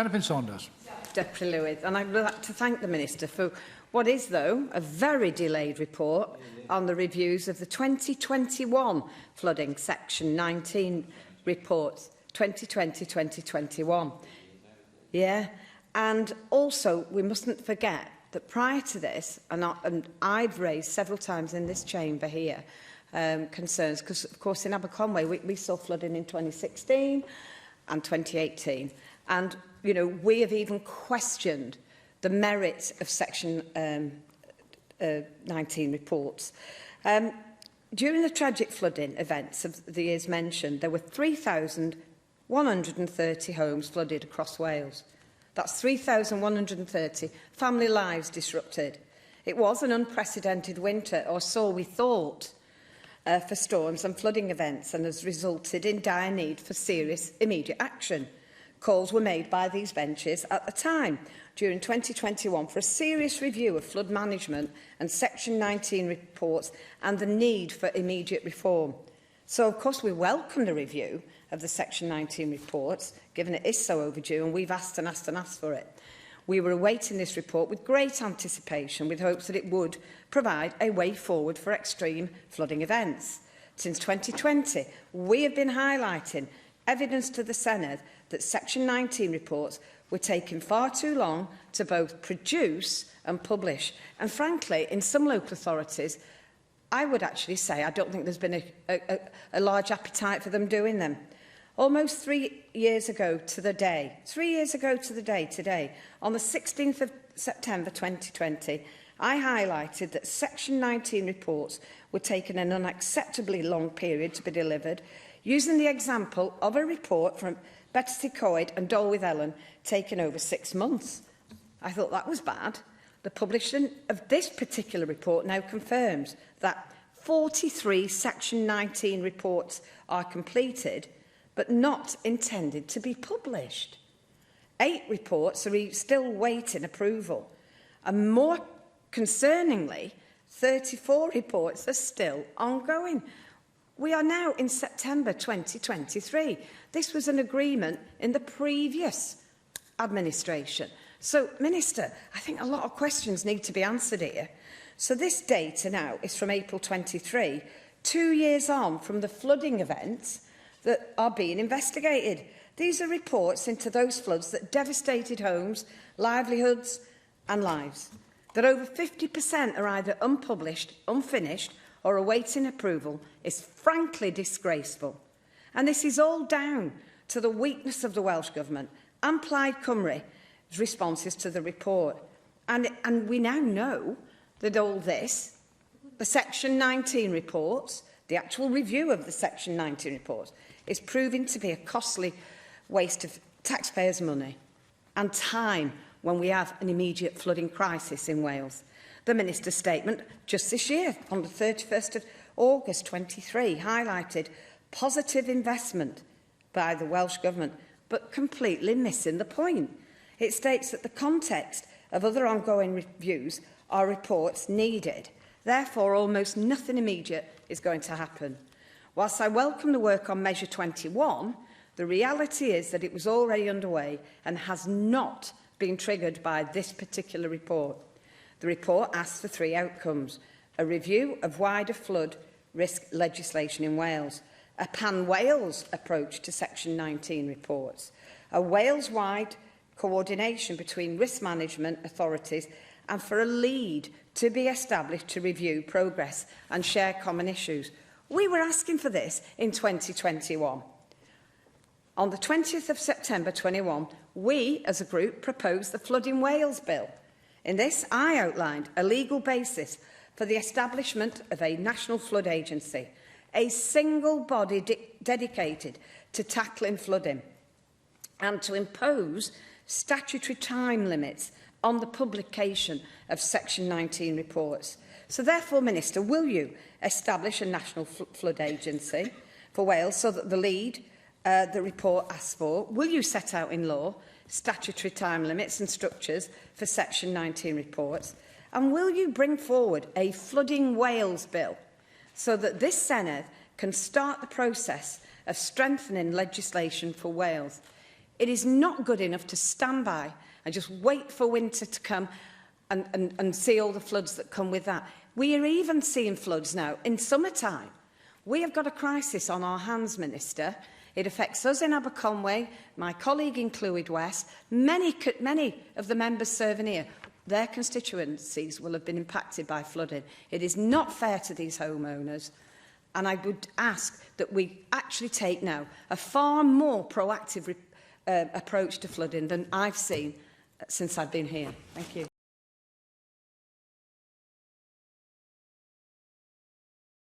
Finch-Saunders. Deputy Lewis, and I'd like to thank the Minister for what is, though, a very delayed report on the reviews of the 2021 flooding Section 19 reports, 2020-2021. Yeah, and also we mustn't forget that prior to this, and I've raised several times in this chamber here concerns, because of course in Aberconway we saw flooding in 2016 and 2018, and you know we have even questioned the merits of Section 19 reports. During the tragic flooding events of the years mentioned, there were 3,130 homes flooded across Wales. That's 3,130 family lives disrupted. It was an unprecedented winter, or so we thought, for storms and flooding events, and has resulted in dire need for serious immediate action. Calls were made by these benches at the time, during 2021, for a serious review of flood management and Section 19 reports and the need for immediate reform. So, of course, we welcome the review of the Section 19 reports, given it is so overdue, and we've asked and asked and asked for it. We were awaiting this report with great anticipation, with hopes that it would provide a way forward for extreme flooding events. Since 2020, we have been highlighting evidence to the Senedd that Section 19 reports were taking far too long to both produce and publish. And frankly, in some local authorities, I would actually say I don't think there's been a large appetite for them doing them. Almost 3 years ago to the day, today, on the 16th of September 2020, I highlighted that Section 19 reports were taking an unacceptably long period to be delivered, using the example of a report from Betty Coed and Dolwydd Ellen taking over 6 months. I thought that was bad. The publishing of this particular report now confirms that 43 Section 19 reports are completed, but not intended to be published. 8 reports are still waiting approval, and more concerningly, 34 reports are still ongoing. We are now in September 2023. This was an agreement in the previous administration. So, Minister, I think a lot of questions need to be answered here. So this data now is from April 23, 2 years on from the flooding events that are being investigated. These are reports into those floods that devastated homes, livelihoods and lives. That over 50% are either unpublished, unfinished or awaiting approval is frankly disgraceful. And this is all down to the weakness of the Welsh Government and Plaid Cymru's responses to the report. And we now know that all this, the Section 19 reports, the actual review of the Section 19 reports, is proving to be a costly waste of taxpayers' money and time when we have an immediate flooding crisis in Wales. The Minister's statement just this year, on the 31st of August 23, highlighted positive investment by the Welsh Government, but completely missing the point. It states that the context of other ongoing reviews are reports needed. Therefore, almost nothing immediate is going to happen. Whilst I welcome the work on Measure 21, the reality is that it was already underway and has not been triggered by this particular report. The report asks for 3 outcomes: a review of wider flood risk legislation in Wales, a pan-Wales approach to Section 19 reports, a Wales-wide coordination between risk management authorities, and for a lead to be established to review progress and share common issues. We were asking for this in 2021. On the 20th of September 21, we, as a group, proposed the Flooding Wales Bill. In this, I outlined a legal basis for the establishment of a National Flood Agency, a single body dedicated to tackling flooding, and to impose statutory time limits on the publication of Section 19 reports. So therefore, Minister, will you establish a National Flood Agency for Wales so that the lead the report asks for? Will you set out in law statutory time limits and structures for Section 19 reports? And will you bring forward a Flooding Wales Bill so that this Senedd can start the process of strengthening legislation for Wales? It is not good enough to stand by and just wait for winter to come and see all the floods that come with that. We are even seeing floods now in summertime. We have got a crisis on our hands, Minister. It affects us in Aberconway, my colleague in Clwyd West, many of the members serving here. Their constituencies will have been impacted by flooding. It is not fair to these homeowners. And I would ask that we actually take now a far more proactive approach to flooding than I've seen since I've been here. Thank you.